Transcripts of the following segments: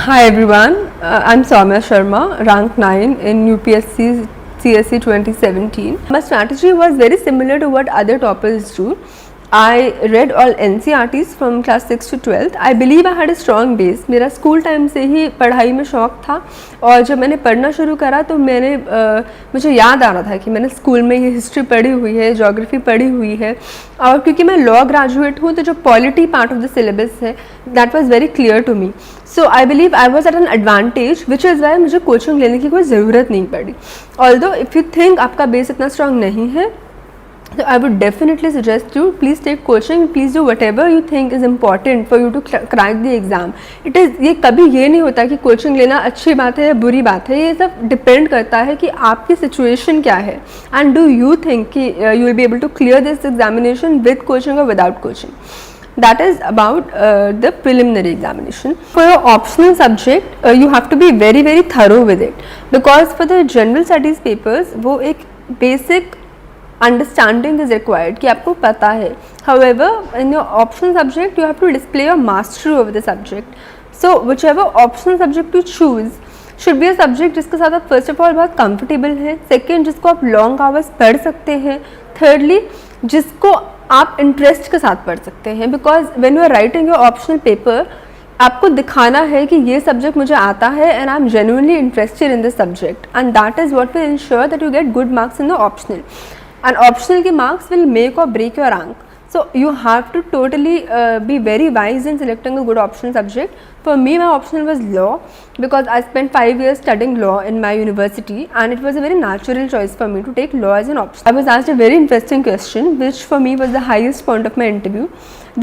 Hi everyone, I'm Soumya Sharma, rank 9 in UPSC CSE 2017. My strategy was very similar to what other toppers do. I read all NCERTs from class 6 to 12th. I believe I had a strong base. मेरा school time से ही पढ़ाई में शौक था और जब मैंने पढ़ना शुरू करा तो मुझे याद आ रहा था कि मैंने स्कूल में ये हिस्ट्री पढ़ी हुई है, ज्योग्राफी पढ़ी हुई है और क्योंकि मैं लॉ ग्रेजुएट हूँ तो जो polity part of the syllabus है that was very clear to me. So I believe I was at an advantage which is why मुझे कोचिंग लेने की कोई ज़रूरत नहीं पड़ी. ऑल्दो इफ़ यू थिंक आपका बेस इतना स्ट्रांग नहीं है तो I would definitely suggest you please take coaching, please do whatever you think is important for you to crack the exam. ये कभी ये नहीं होता कि कोचिंग लेना अच्छी बात है या बुरी बात है. ये सब डिपेंड करता है कि आपकी सिचुएशन क्या है एंड डू यू थिंक कि you will be able to clear this examination with coaching और without coaching. That is about the preliminary examination. For your optional subject, you have to be very thorough with it because for the general studies papers, वो एक basic understanding is required कि आपको पता है. However, in your optional subject, you have to display your mastery over the subject. So whichever optional subject you choose should be a subject जिसके साथ आप first of all बहुत comfortable हैं, second जिसको आप long hours पढ़ सकते हैं, thirdly जिसको आप इंटरेस्ट के साथ पढ़ सकते हैं. Because when you are writing your optional paper आपको दिखाना है कि ये सब्जेक्ट मुझे आता है and I am genuinely interested in this subject and that is what will ensure that you get good marks in the optional. And optional के marks will make or break your rank. So you have to totally be very wise in selecting a good optional subject. For me, my optional was law because I spent 5 years studying law in my university and it was a very natural choice for me to take law as an option. I was asked a very interesting question which for me was the highest point of my interview.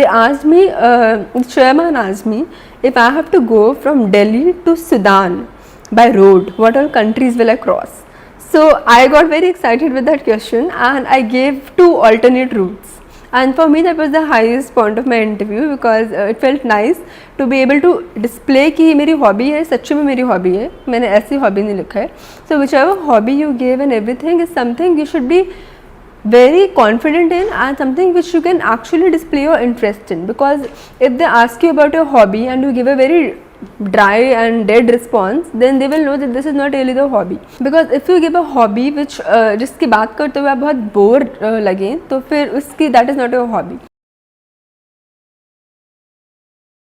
They asked me, the chairman asked me, if I have to go from Delhi to Sudan by road, what all countries will I cross? So I got very excited with that question and I gave 2 alternate routes. And for me that was the highest point of my interview because it felt nice to be able to display कि मेरी hobby है, सच्ची में मेरी hobby है, मैंने ऐसी hobby नहीं लिखा है. So whichever hobby you gave and everything is something you should be very confident in and something which you can actually display your interest in. Because if they ask you about your hobby and you give a very dry and dead response then they will know that this is not really the hobby. Because if you give a hobby which जिसकी बात करते हुए आप बहुत bore लगे तो फिर उसकी that is not your hobby.